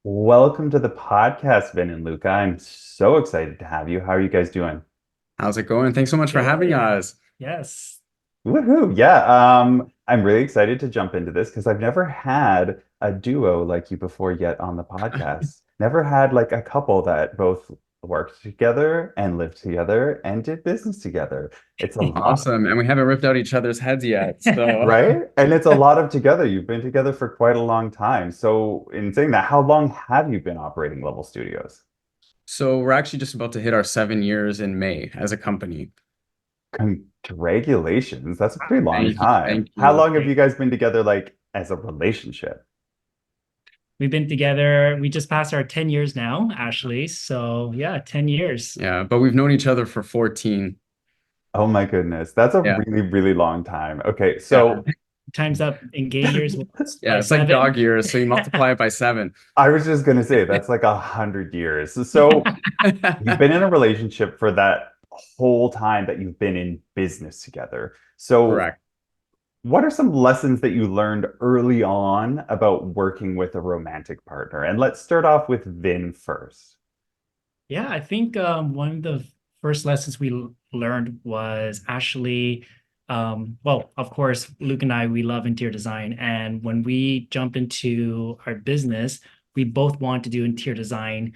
Welcome to the podcast, Vin and Luca. I'm so excited to have you. How are you guys doing? How's it going? Thanks so much for having Good. us. Yes. Woohoo! Yeah, I'm really excited to jump into this because I've never had a duo like you before yet on the podcast. Never had like a couple that both worked together and lived together and did business together. It's a lot, Awesome. And we haven't ripped out each other's heads yet. So, right? And it's a lot of together. You've been together for quite a long time. So, in saying that, how long have you been operating Level Studios? so we're actually just about to hit our 7 years in May as a company. Congratulations. That's a pretty long Thank you. time. Thank How you. long have you guys been together, like as a relationship? We've been together. We just passed our 10 years now, Ashley. So yeah, 10 years. Yeah, but we've known each other for 14. Oh my goodness. That's a Yeah. really, really long time. Okay, Yeah. so Time's up in gay years Yeah. by It's like dog 7. years. So you multiply it by seven. I was just gonna say that's like 100 years. So you've been in a relationship for that whole time that you've been in business together. So Correct. what are some lessons that you learned early on about working with a romantic partner? And let's start off with Vin first. Yeah, I think one of the first lessons we learned was actually, well, of course, Luke and I, we love interior design. And when we jump into our business, we both want to do interior design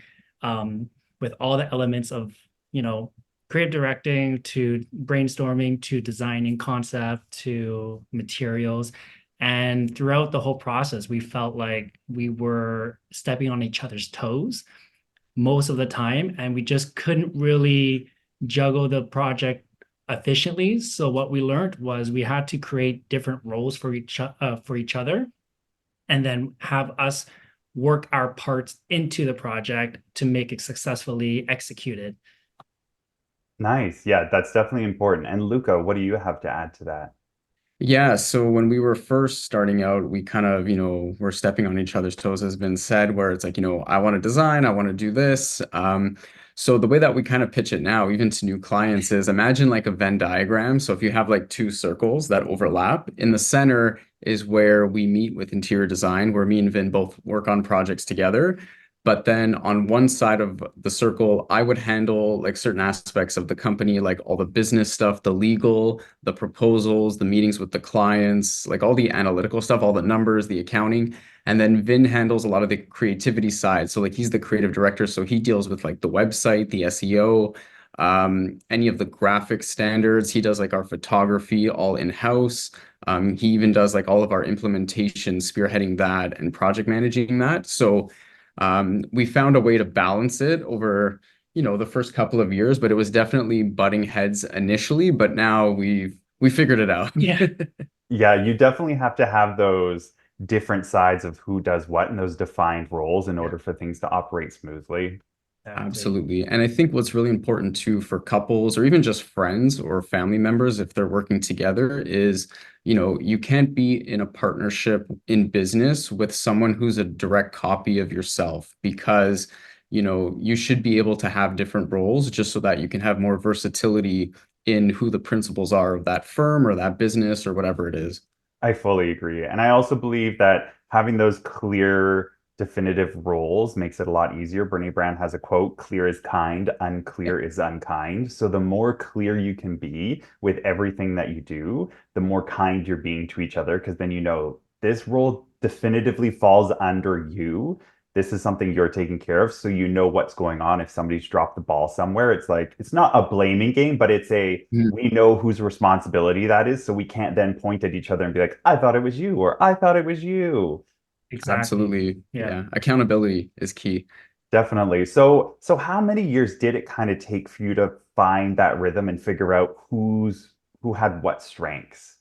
with all the elements of, you know, creative directing to brainstorming to designing concept to materials. And throughout the whole process, we felt like we were stepping on each other's toes most of the time, and we just couldn't really juggle the project efficiently. So what we learned was we had to create different roles for each other, and then have us work our parts into the project to make it successfully executed. Nice. Yeah, that's definitely important. And Luca, what do you have to add to that? Yeah, so when we were first starting out, we kind of, were stepping on each other's toes, has been said, where it's like, I want to design, I want to do this. So the way that we kind of pitch it now, even to new clients, is imagine like a Venn diagram. So if you have like two circles that overlap, in the center is where we meet with interior design, where me and Vin both work on projects together. But then on one side of the circle, I would handle like certain aspects of the company, like all the business stuff, the legal, the proposals, the meetings with the clients, like all the analytical stuff, all the numbers, the accounting. And then Vin handles a lot of the creativity side. So like he's the creative director, so he deals with like the website, the SEO, any of the graphic standards. He does like our photography all in-house. He even does like all of our implementation, spearheading that and project managing that. So we found a way to balance it over, the first couple of years, but it was definitely butting heads initially, but now we figured it out. Yeah, Yeah, you definitely have to have those different sides of who does what and those defined roles in order for things to operate smoothly. exactly. Absolutely. And I think what's really important too for couples or even just friends or family members, if they're working together, is, you can't be in a partnership in business with someone who's a direct copy of yourself because, you should be able to have different roles just so that you can have more versatility in who the principals are of that firm or that business or whatever it is. I fully agree. And I also believe that having those clear, definitive roles makes it a lot easier. Brene Brown has a quote, clear is kind, unclear is unkind. So the more clear you can be with everything that you do, the more kind you're being to each other, because then you know this role definitively falls under you. This is something you're taking care of, so you know what's going on. If somebody's dropped the ball somewhere, it's like it's not a blaming game, but it's a we know whose responsibility that is, so we can't then point at each other and be like, I thought it was you, or I thought it was you. Exactly. Absolutely. Yeah. Yeah. Accountability is key. Definitely. So how many years did it kind of take for you to find that rhythm and figure out who had what strengths?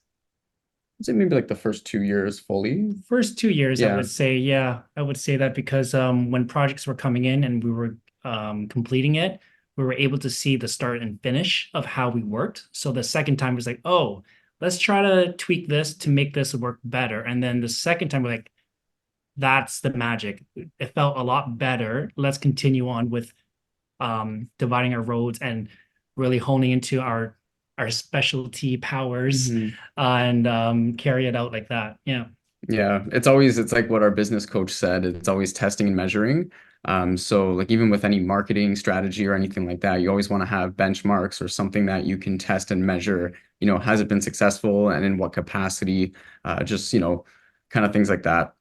I'd say maybe like the first 2 years fully. First 2 years, I Yeah. would say, yeah, I would say that because when projects were coming in and we were completing it, we were able to see the start and finish of how we worked. So the second time was like, oh, let's try to tweak this to make this work better. And then the second time, we're like, that's the magic. It felt a lot better. Let's continue on with dividing our roads and really honing into our specialty powers Mhm. and carry it out like that. Yeah. Yeah, it's like what our business coach said, it's always testing and measuring. So like even with any marketing strategy or anything like that, you always want to have benchmarks or something that you can test and measure, has it been successful and in what capacity? Just, kind of things like that.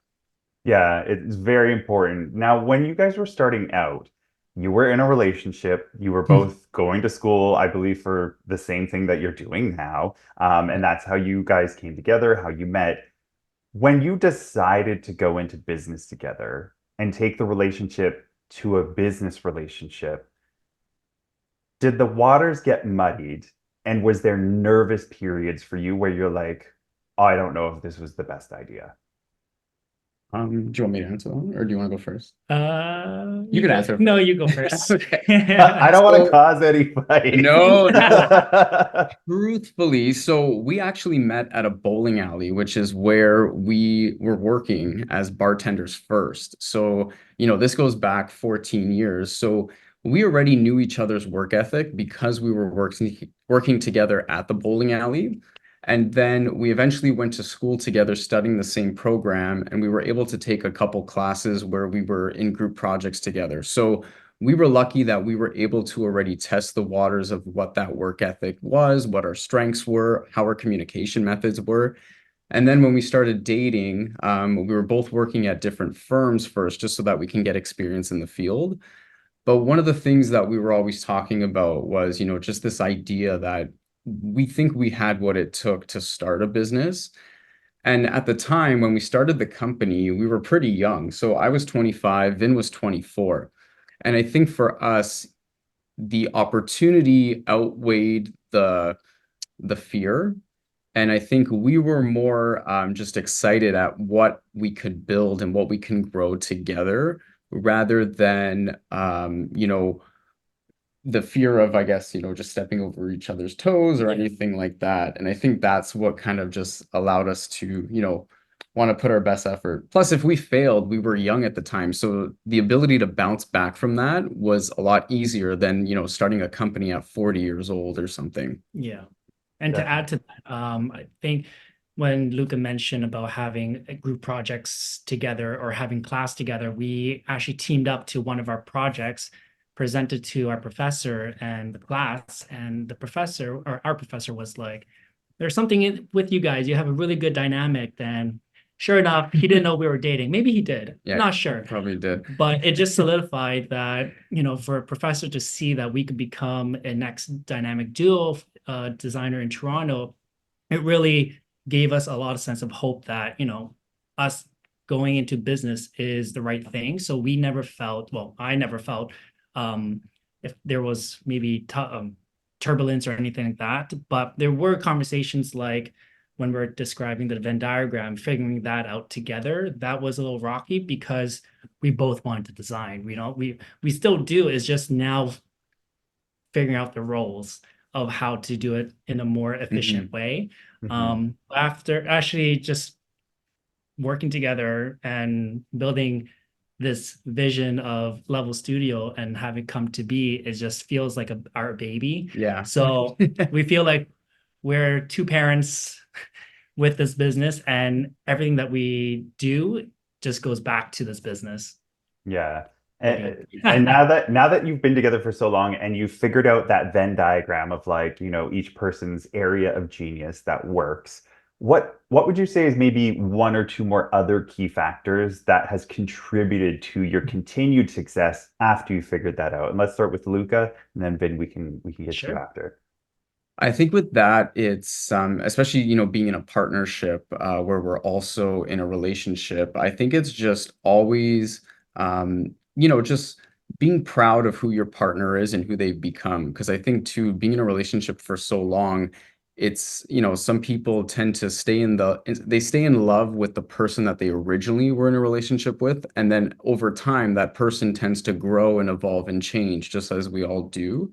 Yeah, it's very important. Now, when you guys were starting out, you were in a relationship, you were both going to school, I believe, for the same thing that you're doing now. And that's how you guys came together, how you met. When you decided to go into business together and take the relationship to a business relationship, did the waters get muddied? And was there nervous periods for you where you're like, oh, I don't know if this was the best idea? Do you want me to answer that one, or do you want to go first? You You can go. answer No, first. you go first. Okay. I don't want to So cause any fight. no. Truthfully, so we actually met at a bowling alley, which is where we were working as bartenders first. So, this goes back 14 years. So we already knew each other's work ethic because we were working together at the bowling alley. And then we eventually went to school together studying the same program, and we were able to take a couple classes where we were in group projects together. So we were lucky that we were able to already test the waters of what that work ethic was, what our strengths were, how our communication methods were. And then when we started dating, we were both working at different firms first, just so that we can get experience in the field. But one of the things that we were always talking about was, just this idea that we think we had what it took to start a business. And at the time when we started the company, we were pretty young. So I was 25, Vin was 24. And I think for us, the opportunity outweighed the fear. And I think we were more just excited at what we could build and what we can grow together rather than the fear of, I guess, just stepping over each other's toes or Yeah. anything like that. And I think that's what kind of just allowed us to, want to put our best effort. Plus, if we failed, we were young at the time. So the ability to bounce back from that was a lot easier than, starting a company at 40 years old or something. Yeah. And to add Definitely. to that, I think when Luca mentioned about having group projects together or having class together, we actually teamed up to one of our projects, presented to our professor and the class, and the professor or our professor was like, "There's something with you guys. You have a really good dynamic." Then, sure enough, he didn't know we were dating. Maybe he did. Yeah, Not sure. probably did. But it just solidified that, for a professor to see that we could become a next dynamic duo designer in Toronto, it really gave us a lot of sense of hope that, us going into business is the right thing. So we never felt, well, I never felt um, if there was maybe turbulence or anything like that. But there were conversations like when we're describing the Venn diagram, figuring that out together, that was a little rocky because we both wanted to design. We still do. It's just now figuring out the roles of how to do it in a more efficient Hmm. way. Mhm. After actually just working together and building this vision of Level Studio and having come to be, it just feels like our baby. Yeah. So we feel like we're two parents with this business, and everything that we do just goes back to this business. Yeah. Baby. And now that you've been together for so long and you've figured out that Venn diagram of like, each person's area of genius that works, what would you say is maybe one or two more other key factors that has contributed to your continued success after you figured that out? And let's start with Luca, and then Vin, we can get to you Sure. after. I think with that, it's especially, being in a partnership where we're also in a relationship, I think it's just always just being proud of who your partner is and who they've become. Because I think too, being in a relationship for so long, it's, some people tend to they stay in love with the person that they originally were in a relationship with. And then over time, that person tends to grow and evolve and change, just as we all do.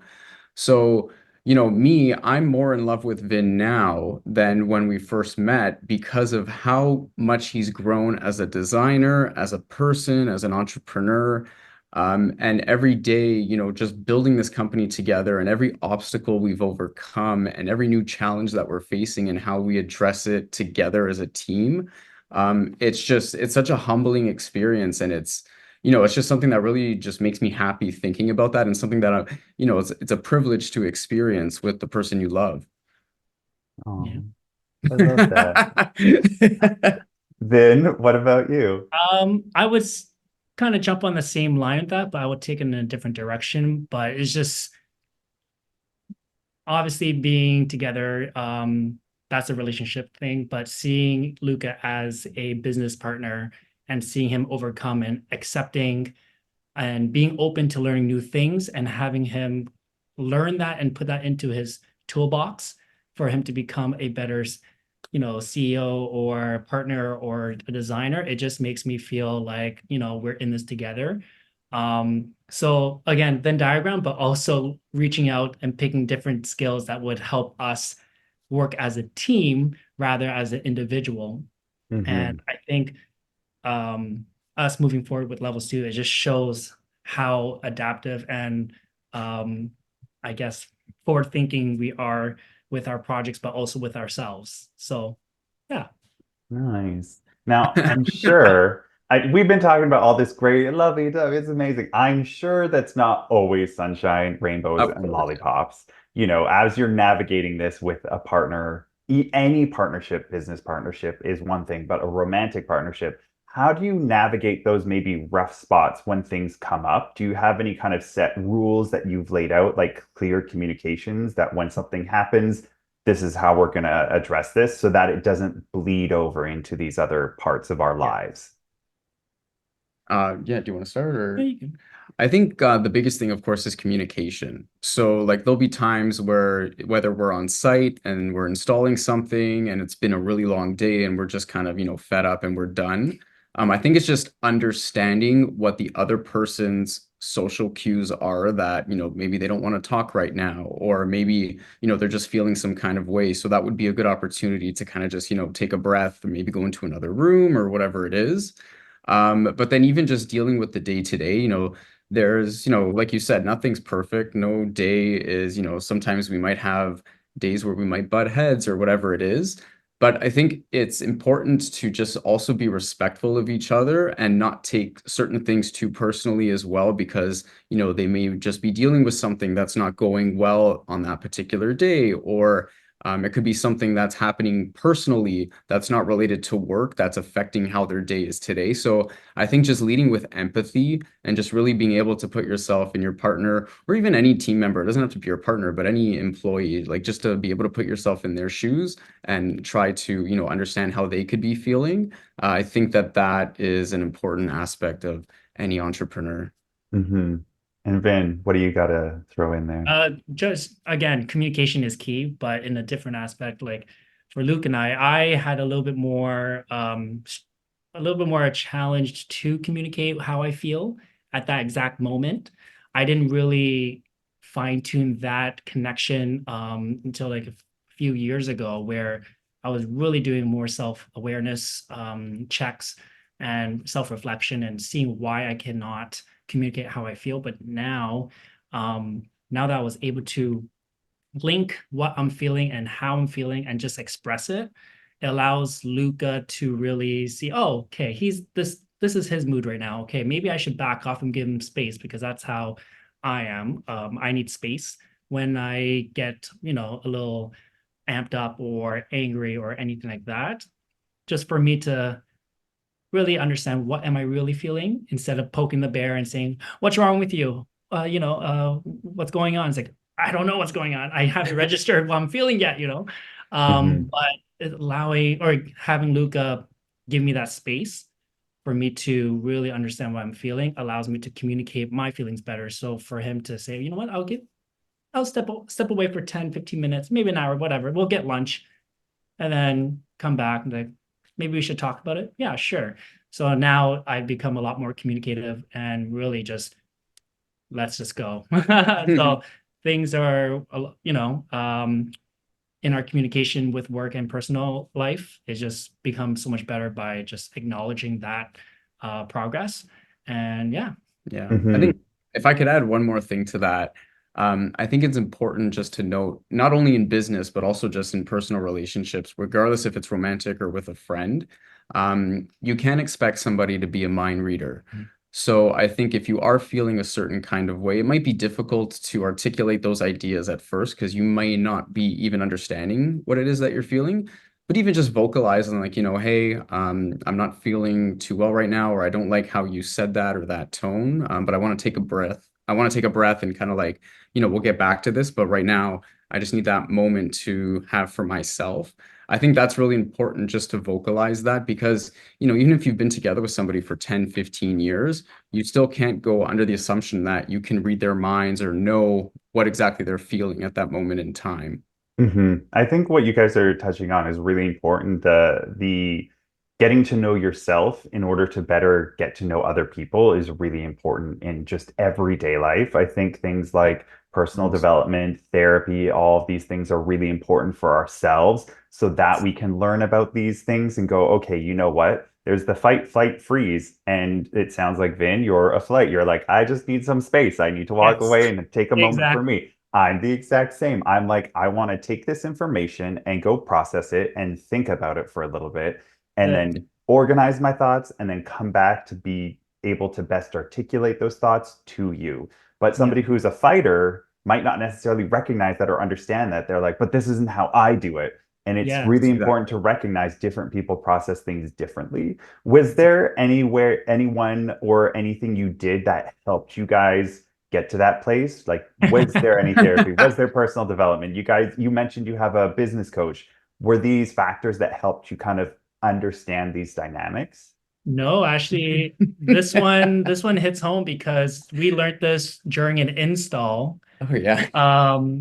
So, me, I'm more in love with Vin now than when we first met because of how much he's grown as a designer, as a person, as an entrepreneur. And every day, just building this company together and every obstacle we've overcome and every new challenge that we're facing and how we address it together as a team. It's such a humbling experience, and it's just something that really just makes me happy thinking about that, and something that it's a privilege to experience with the person you love. Yeah. Oh, I love that. Vin, what about you? I would kind of jump on the same line with that, but I would take it in a different direction. But it's just obviously being together, that's a relationship thing, but seeing Luca as a business partner and seeing him overcome and accepting and being open to learning new things and having him learn that and put that into his toolbox for him to become a better, CEO or partner or a designer, it just makes me feel like, we're in this together. So again, Venn diagram, but also reaching out and picking different skills that would help us work as a team rather as an individual. And Hmm. I think us moving forward with levels two, it just shows how adaptive and um, I guess forward thinking we are with our projects, but also with ourselves. So yeah. Nice. Now, I'm sure we've been talking about all this great, lovely stuff. It's amazing. I'm sure that's not always sunshine, rainbows, Of and course. lollipops. As you're navigating this with a partner, any partnership, business partnership is one thing, but a romantic partnership, how do you navigate those maybe rough spots when things come up? Do you have any kind of set rules that you've laid out, like clear communications that when something happens, this is how we're going to address this so that it doesn't bleed over into these other parts of our Yeah. lives? Yeah, do you want to start Yeah, or? you can. I think the biggest thing, of course, is communication. So, like, there'll be times where whether we're on site and we're installing something and it's been a really long day and we're just kind of, fed up and we're done. I think it's just understanding what the other person's social cues are that, maybe they don't want to talk right now, or maybe, they're just feeling some kind of way. So that would be a good opportunity to kind of just, take a breath or maybe go into another room or whatever it is. But then even just dealing with the day to day, there's, like you said, nothing's perfect. No day is, sometimes we might have days where we might butt heads or whatever it is. But I think it's important to just also be respectful of each other and not take certain things too personally as well, because, they may just be dealing with something that's not going well on that particular day, or it could be something that's happening personally that's not related to work that's affecting how their day is today. So I think just leading with empathy and just really being able to put yourself in your partner or even any team member, it doesn't have to be your partner, but any employee, like just to be able to put yourself in their shoes and try to, understand how they could be feeling. I think that that is an important aspect of any entrepreneur. Hmm. And Vin, what do you got to throw in there? Just again, communication is key, but in a different aspect. Like for Luke and I had a little bit more challenged to communicate how I feel at that exact moment. I didn't really fine tune that connection until like a few years ago, where I was really doing more self-awareness checks and self-reflection and seeing why I cannot communicate how I feel. But um, now that I was able to link what I'm feeling and how I'm feeling and just express it, it allows Luca to really see, oh, okay, he's this is his mood right now. Okay, maybe I should back off and give him space because that's how I am. I need space when I get, a little amped up or angry or anything like that. Just for me to really understand what am I really feeling instead of poking the bear and saying, "What's wrong with you? What's going on?" It's like, I don't know what's going on. I haven't registered what I'm feeling yet. Hmm. But allowing or having Luca give me that space for me to really understand what I'm feeling allows me to communicate my feelings better. So for him to say, you know what, I'll step away for 10, 15 minutes, maybe an hour, whatever. We'll get lunch and then come back and like, maybe we should talk about it. Yeah, sure. So now I've become a lot more communicative and really just let's just go. So things are, in our communication with work and personal life, it just becomes so much better by just acknowledging that progress. And yeah. Yeah, I think Hmm. if I could add one more thing to that, I think it's important just to note, not only in business, but also just in personal relationships, regardless if it's romantic or with a friend, you can't expect somebody to be a mind reader. So I think if you are feeling a certain kind of way, it might be difficult to articulate those ideas at first because you might not be even understanding what it is that you're feeling. But even just vocalizing like, hey, I'm not feeling too well right now, or I don't like how you said that or that tone, but I want to take a breath. I want to take a breath and kind of like, we'll get back to this, but right now I just need that moment to have for myself. I think that's really important just to vocalize that because, even if you've been together with somebody for 10, 15 years, you still can't go under the assumption that you can read their minds or know what exactly they're feeling at that moment in time. I think what you guys are touching on is really important. The getting to know yourself in order to better get to know other people is really important in just everyday life. I think things like personal Yes. development, therapy, all of these things are really important for ourselves so that we can learn about these things and go, okay, you know what? There's the fight, flight, freeze. And it sounds like, Vin, you're a flight. You're like, I just need some space. I need to walk Yes, away and take a moment for exactly. me. I'm the exact same. I'm like, I want to take this information and go process it and think about it for a little bit and The, then organize my thoughts and then come back to be able to best articulate those thoughts to you. But yeah, somebody who's a fighter might not necessarily recognize that or understand that. They're like, but this isn't how I do it. And it's really yes. important to recognize different people process things differently. Was there anywhere, anyone, or anything you did that helped you guys get to that place? Like, was there any therapy? Was there personal development? You guys, you mentioned you have a business coach. Were these factors that helped you kind of understand these dynamics? No, actually, this one hits home because we learned this during an install. Oh yeah.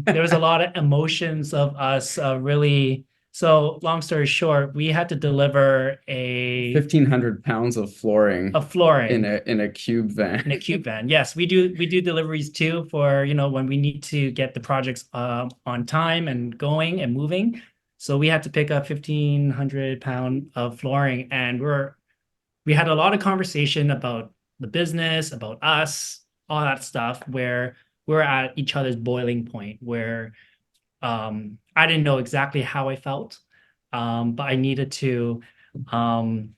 There was a lot of emotions of us really. So long story short, we had to deliver a 1,500 pounds of flooring a flooring in a cube in a van. cube van. Yes, we do deliveries too for, when we need to get the projects on time and going and moving. So we had to pick up 1,500 pound of flooring, and we had a lot of conversation about the business, about us, all that stuff, where we're at each other's boiling point, where I didn't know exactly how I felt, but I needed to. Um,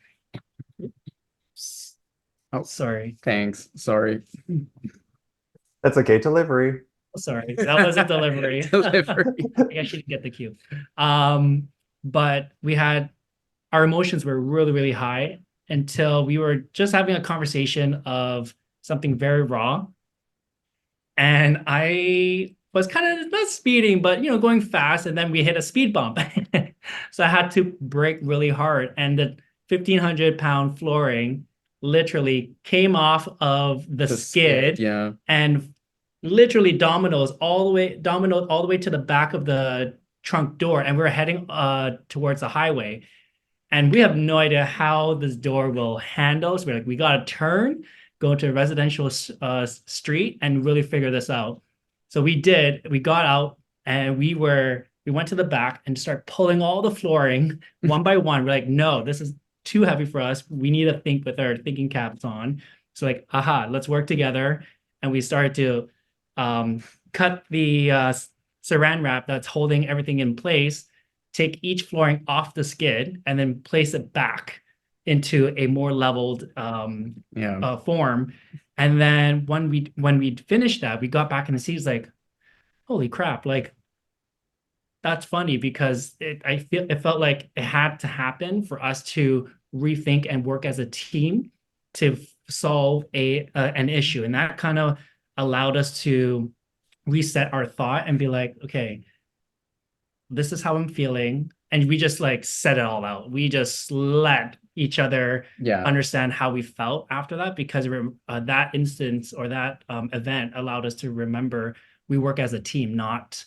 Oh, sorry, thanks. Sorry. That's okay. Delivery. sorry, that was a delivery. Delivery. I guess she didn't get the cue. But we had our emotions were really, really high until we were just having a conversation of something very raw. And I was kind of not speeding, but going fast, and then we hit a speed bump. So I had to brake really hard, and the 1,500 pound flooring literally came off of the The skid, skid yeah. and literally dominoed all the way to the back of the trunk door, and we are heading towards the highway. And we have no idea how this door will handle. So we're like, we got to turn, go to a residential street and really figure this out. So we did. We got out and we went to the back and start pulling all the flooring one by one. We're like, no, this is too heavy for us. We need to think with our thinking caps on. So like, aha, let's work together. And we started to cut the saran wrap that's holding everything in place, take each flooring off the skid, and then place it back into a more leveled Yeah. form. And then when we finished that, we got back in the seats like, holy crap, like that's funny because it felt like it had to happen for us to rethink and work as a team to solve an issue. And that kind of allowed us to reset our thought and be like, okay, this is how I'm feeling. And we just like said it all out. We just let each other Yeah. understand how we felt after that, because that instance or that event allowed us to remember we work as a team, not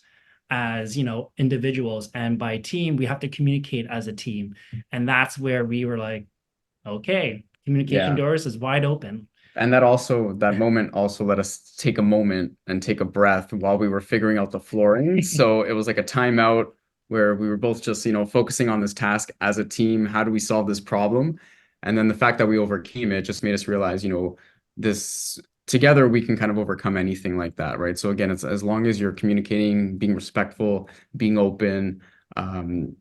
as individuals. And by team, we have to communicate as a team. And that's where we were like, okay, communication Yeah. doors is wide open. And that moment also let us take a moment and take a breath while we were figuring out the flooring. So it was like a timeout where we were both just, focusing on this task as a team. How do we solve this problem? And then the fact that we overcame it just made us realize, this together we can kind of overcome anything like that, right? So again, it's as long as you're communicating, being respectful, being open, and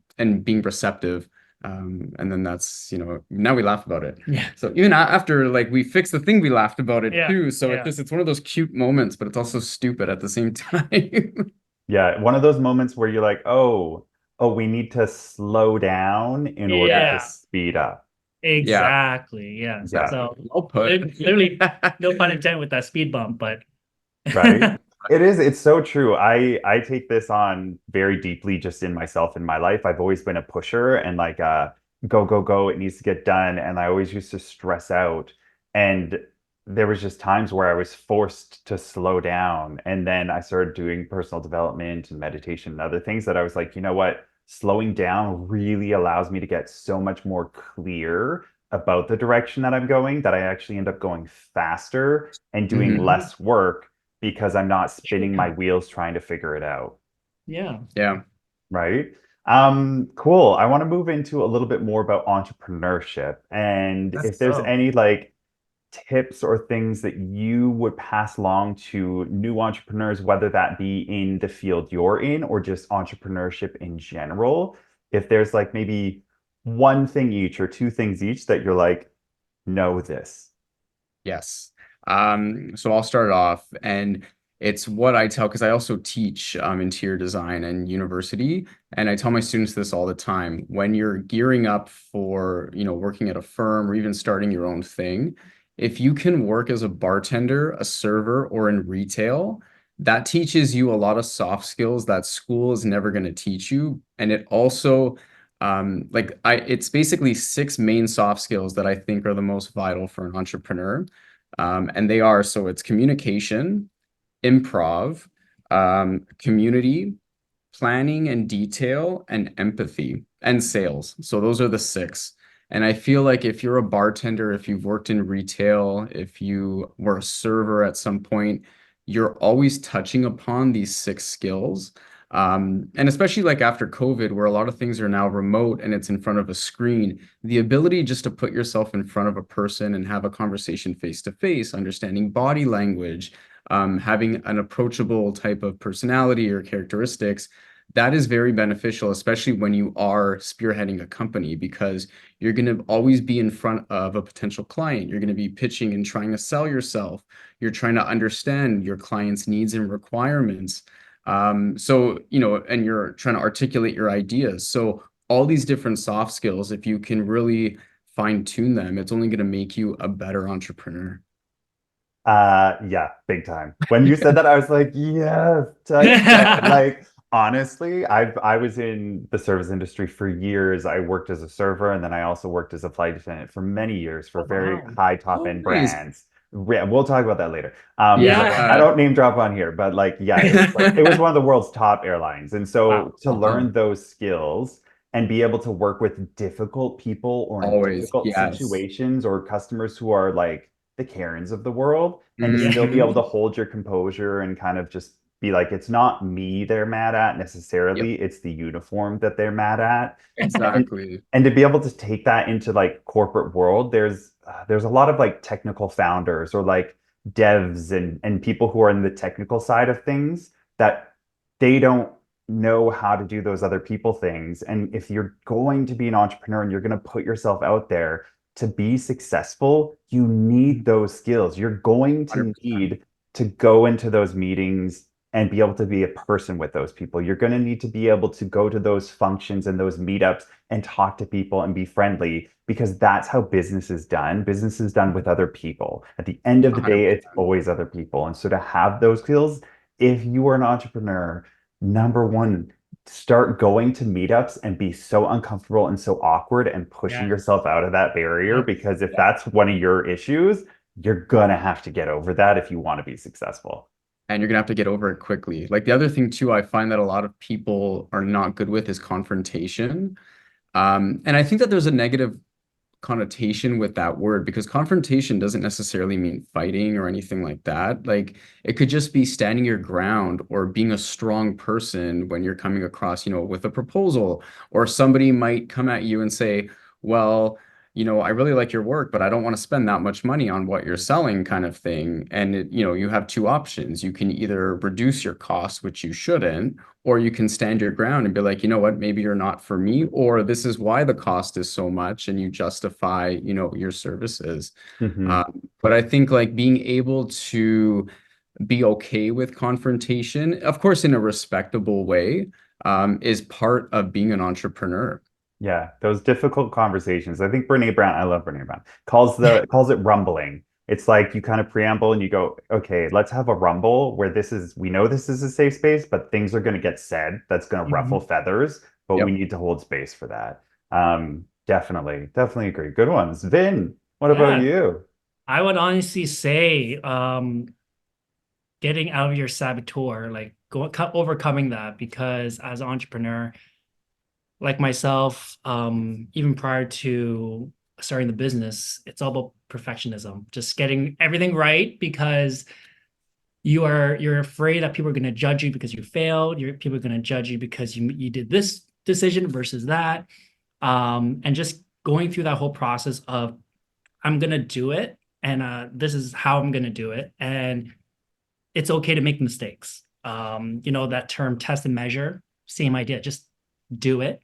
being receptive. And then that's, now we laugh about it. Yeah. So even after like we fixed the thing, we laughed about it Yeah. too. So Yeah. it's one of those cute moments, but it's also stupid at the same time. Yeah, one of those moments where you're like, oh, we need to slow down in order to Yeah. speed up. Yeah, Exactly. Yeah. Yeah, exactly. So Well put. literally, no pun intended with that speed bump, but right. It is, it's so true. I take this on very deeply just in myself in my life. I've always been a pusher and like go, go, go, it needs to get done. And I always used to stress out. And there was just times where I was forced to slow down. And then I started doing personal development and meditation and other things that I was like, you know what? Slowing down really allows me to get so much more clear about the direction that I'm going that I actually end up going faster and doing Mhm. less work because I'm not spinning my yeah. wheels trying to figure it out, Yeah. Yeah. right? Cool. I want to move into a little bit more about entrepreneurship and Let's if there's go. any like tips or things that you would pass along to new entrepreneurs, whether that be in the field you're in or just entrepreneurship in general. If there's like maybe one thing each or two things each that you're like, know this. Yes. So I'll start off, and it's what I tell because I also teach interior design and university, and I tell my students this all the time. When you're gearing up for, working at a firm or even starting your own thing, if you can work as a bartender, a server, or in retail, that teaches you a lot of soft skills that school is never going to teach you. And it also it's basically six main soft skills that I think are the most vital for an entrepreneur. And they are, so it's communication, improv, community, planning and detail, and empathy and sales. So those are the six. And I feel like if you're a bartender, if you've worked in retail, if you were a server at some point, you're always touching upon these six skills. And especially like after COVID, where a lot of things are now remote and it's in front of a screen, the ability just to put yourself in front of a person and have a conversation face to face, understanding body language, having an approachable type of personality or characteristics, that is very beneficial, especially when you are spearheading a company, because you're going to always be in front of a potential client. You're going to be pitching and trying to sell yourself. You're trying to understand your client's needs and requirements. And you're trying to articulate your ideas. So all these different soft skills, if you can really fine tune them, it's only going to make you a better entrepreneur. Yeah, big time. When you said that, I was like, yes, type that. Like, honestly, I was in the service industry for years. I worked as a server and then I also worked as a flight attendant for many years for Oh, very wow. high top Oh, end nice. brands. Yeah, we'll talk about that later. I Yeah. don't name drop on here, but like, yeah, it was one of the world's top airlines. And so Wow. to Uh-huh. learn those skills and be able to work with difficult people or in Always. difficult Yes. situations or customers who are like the Karens of the world and to Yeah. still be able to Hmm. hold your composure and kind of just be like, it's not me they're mad at Yep. necessarily, it's the uniform that they're mad at. And Exactly. and to be able to take that into like corporate world, there's a lot of like technical founders or like devs and people who are in the technical side of things that they don't know how to do those other people things. And if you're going to be an entrepreneur and you're going to put yourself out there, to be successful, you need those skills. You're going to 100%. need to go into those meetings and be able to be a person with those people. You're going to need to be able to go to those functions and those meetups and talk to people and be friendly because that's how business is done. Business is done with other people. At the end of the day, it's 100%. always other people. And so to have those skills, if you are an entrepreneur, number one, start going to meetups and be so uncomfortable and so awkward and pushing Yeah. yourself out of that barrier Yep. because if Yeah. that's one of your issues, you're gonna have to get over that if you want to be successful. And you're gonna have to get over it quickly. Like the other thing too, I find that a lot of people are not good with is confrontation. And I think that there's a negative connotation with that word because confrontation doesn't necessarily mean fighting or anything like that. Like it could just be standing your ground or being a strong person when you're coming across, with a proposal, or somebody might come at you and say, well, I really like your work, but I don't want to spend that much money on what you're selling kind of thing. And you have two options. You can either reduce your costs, which you shouldn't, or you can stand your ground and be like, you know what, maybe you're not for me, or this is why the cost is so much, and you justify, your services. Hmm. But I think like being able to be okay with confrontation, of course, in a respectable way, is part of being an entrepreneur. Yeah, those difficult conversations. I think Brene Brown, I love Brene Brown, calls it rumbling. It's like you kind of preamble and you go, okay, let's have a rumble where we know this is a safe space, but things are going to get said that's going to ruffle Mhm. feathers, but we Yep. need to hold space for that. Definitely agree. Good ones. Vin, what about Yeah, you? I would honestly say getting out of your saboteur, like overcoming that, because as an entrepreneur, like myself, even prior to starting the business, it's all about perfectionism, just getting everything right because you're afraid that people are going to judge you because you failed. People are going to judge you because you did this decision versus that, and just going through that whole process of I'm going to do it, and this is how I'm going to do it, and it's okay to make mistakes. That term test and measure, same idea. Just do it,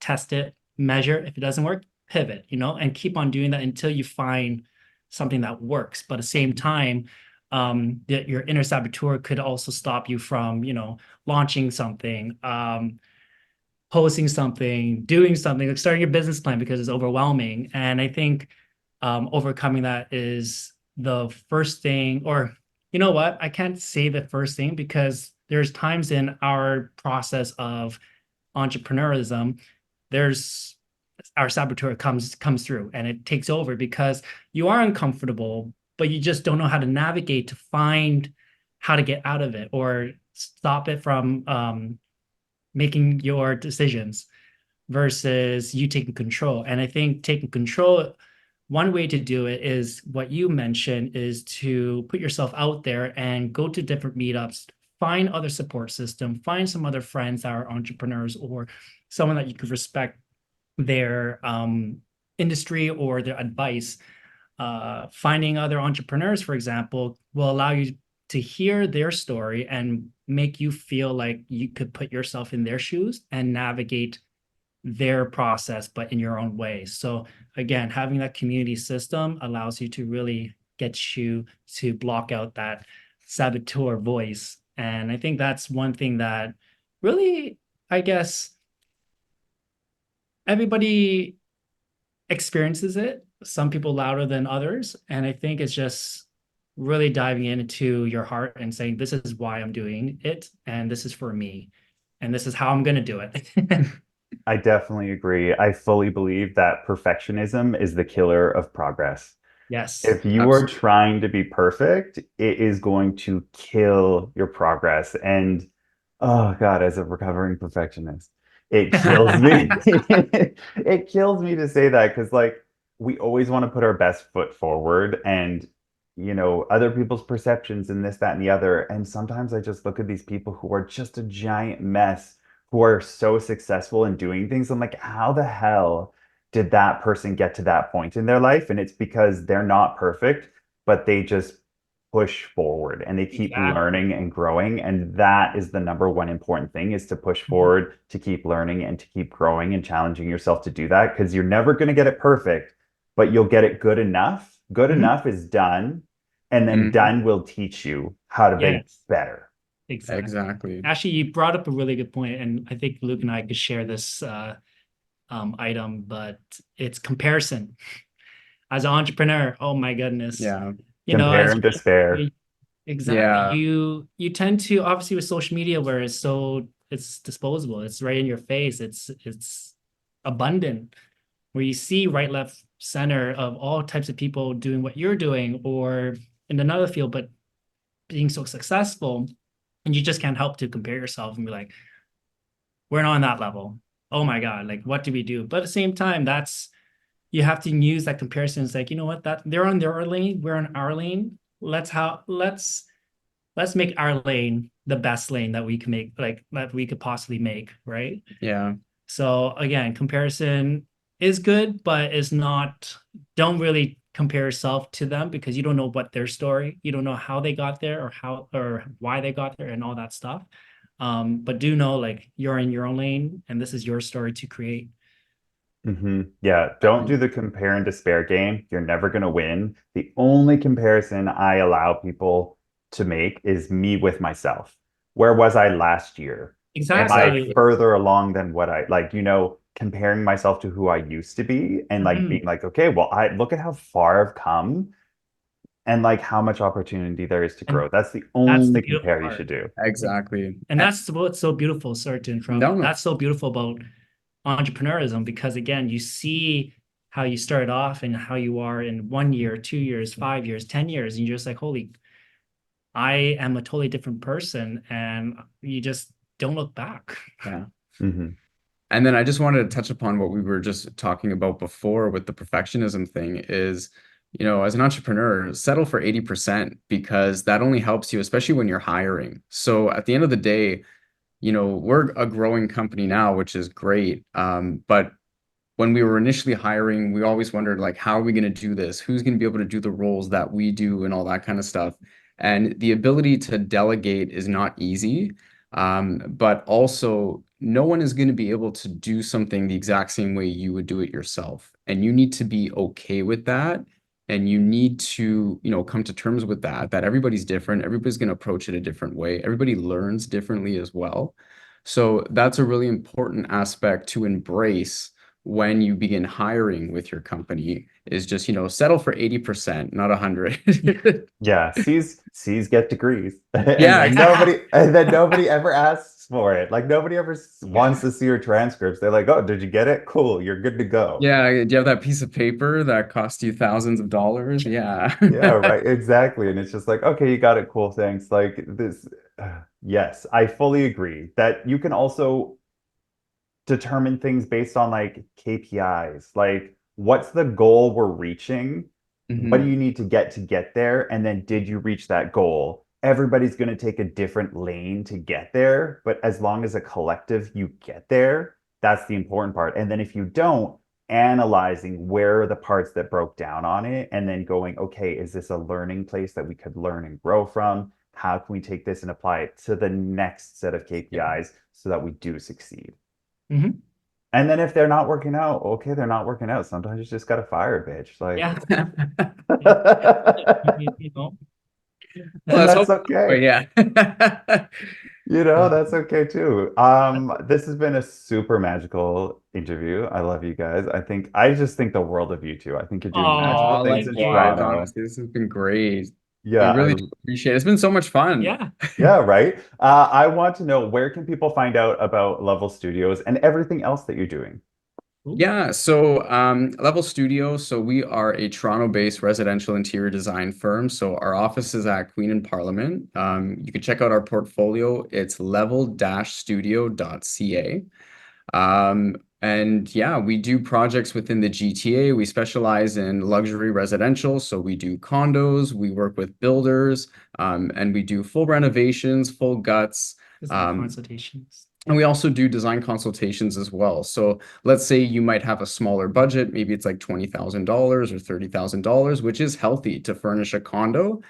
test it, measure. If it doesn't work, pivot, and keep on doing that until you find something that works. But at the same time, that your inner saboteur could also stop you from, launching something, posting something, doing something, like starting a business plan because it's overwhelming. And I think overcoming that is the first thing, or you know what? I can't say the first thing because there's times in our process of entrepreneurialism, there's our saboteur comes through and it takes over because you are uncomfortable, but you just don't know how to navigate to find how to get out of it or stop it from making your decisions versus you taking control. And I think taking control, one way to do it is what you mentioned is to put yourself out there and go to different meetups, find other support system, find some other friends that are entrepreneurs or someone that you could respect their industry or their advice. Finding other entrepreneurs, for example, will allow you to hear their story and make you feel like you could put yourself in their shoes and navigate their process, but in your own way. So again, having that community system allows you to really get you to block out that saboteur voice. And I think that's one thing that really, I guess, everybody experiences it. Some people louder than others. And I think it's just really diving into your heart and saying, this is why I'm doing it. And this is for me. And this is how I'm going to do it. I definitely agree. I fully believe that perfectionism is the killer of progress. Yes. If you are Absolutely. trying to be perfect, it is going to kill your progress. And oh God, as a recovering perfectionist, it kills me. It kills me to say that because, like, we always want to put our best foot forward and, other people's perceptions and this, that, and the other. And sometimes I just look at these people who are just a giant mess, who are so successful in doing things. I'm like, how the hell did that person get to that point in their life? And it's because they're not perfect, but they just push forward and they keep Exactly. learning and growing. And that is the number one important thing is to push Mhm. forward, to keep learning and to keep growing and challenging yourself to do that because you're never going to get it perfect, but you'll get it good enough. Good Mhm. enough is done. And then Hmm. done will teach you how to be Yes, better. exactly. Exactly. Actually, you brought up a really good point, and I think Luke and I could share this item, but it's comparison. As an entrepreneur, oh my goodness, Yeah. Compare and despair. especially exactly Yeah. you tend to obviously with social media where it's disposable, it's right in your face, it's abundant, where you see right, left, center of all types of people doing what you're doing or in another field, but being so successful, and you just can't help to compare yourself and be like, we're not on that level. Oh my God, like what do we do? But at the same time, that's you have to use that comparison. It's like, you know what, that they're on their lane, we're on our lane. Let's make our lane the best lane that we can make, like that we could possibly make, right? Yeah. So again, comparison is good, but is not, don't really compare yourself to them because you don't know what their story, you don't know how they got there or how or why they got there and all that stuff. But do know like you're in your own lane and this is your story to create. Yeah, don't do the compare and despair game. You're never going to win. The only comparison I allow people to make is me with myself. Where was I last year? Am I Exactly. further along than what I like, comparing myself to who I used to be and like Mhm. being like, okay, well, I look at how far I've come and like how much opportunity there is to And grow. That's the that's the only beautiful compare you should part. do. Exactly. And that's what's so beautiful. Sorry to interrupt. No, no. That's so beautiful about entrepreneurship because again, you see how you started off and how you are in 1 year, 2 years, 5 years, 10 years, and you're just like, holy, I am a totally different person, and you just don't look back. Yeah. Hmm. And then I just wanted to touch upon what we were just talking about before with the perfectionism thing is, as an entrepreneur, settle for 80% because that only helps you, especially when you're hiring. So at the end of the day, we're a growing company now, which is great. But when we were initially hiring, we always wondered like, how are we going to do this? Who's going to be able to do the roles that we do and all that kind of stuff? And the ability to delegate is not easy. But also no one is going to be able to do something the exact same way you would do it yourself. And you need to be okay with that. And you need to, come to terms with that everybody's different. Everybody's going to approach it a different way. Everybody learns differently as well. So that's a really important aspect to embrace when you begin hiring with your company is just, settle for 80%, not 100. Yeah, C's get degrees. And Yeah, then nobody ever asks for it. Like nobody ever wants to see your transcripts. They're like, "Oh, did you get it? Cool, you're good to go." yeah. Do you have that piece of paper that cost you thousands of dollars? Yeah. Yeah, right, exactly. And it's just like, "Okay, you got it. Cool, thanks." Like this yes, I fully agree that you can also determine things based on like KPIs. Like, what's the goal we're reaching? What do Hmm. you need to get there? And then did you reach that goal? Everybody's going to take a different lane to get there, but as long as a collective you get there, that's the important part. And then if you don't, analyzing where are the parts that broke down on it, and then going, okay, is this a learning place that we could learn and grow from? How can we take this and apply it to the next set of Yeah. KPIs so that we do succeed? Mhm. And then if they're not working out, okay, they're not working out. Sometimes you just got to fire a bitch. Like, Yeah. Yeah. You know, Well, and let's that's hope so, okay. yeah. That's okay too. This has been a super magical interview. I love you guys. I just think the world of you two. I think you're doing magical Oh, things thank in likewise, you. Toronto. honestly, this has been great. We Yeah, really do appreciate it. It's been so much fun. Yeah. yeah, right. I want to know where can people find out about Level Studios and everything else that you're doing? Cool. Yeah, so Level Studio, so we are a Toronto-based residential interior design firm. So our office is at Queen and Parliament. You can check out our portfolio. It's level-studio.ca. And yeah, we do projects within the GTA. We specialize in luxury residential. So we do condos, we work with builders, and we do full renovations, full guts. Design Um, consultations. and we also do design consultations as well. So let's say you might have a smaller budget, maybe it's like $20,000 or $30,000, which is healthy to furnish a condo.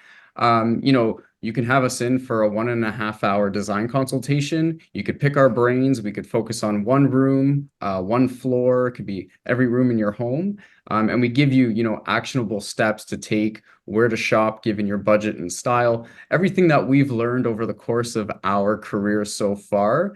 You can have us in for a 1.5 hour design consultation. You could pick our brains. We could focus on one room, one floor. It could be every room in your home. And we give you, actionable steps to take, where to shop given your budget and style. Everything that we've learned over the course of our career so far,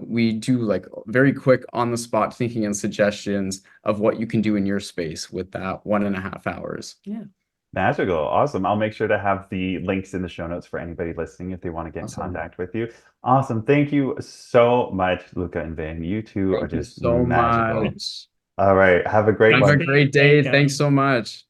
we do like very quick on the spot thinking and suggestions of what you can do in your space with that 1.5 hours. Yeah. Magical. Awesome. I'll make sure to have the links in the show notes for anybody listening if they want to get in Awesome. contact with you. Awesome. Thank you so much, Luca and Vin. You two are Thank you just so magical. much. All right. Have a great Have a one. great Thank day. you. Thanks so much.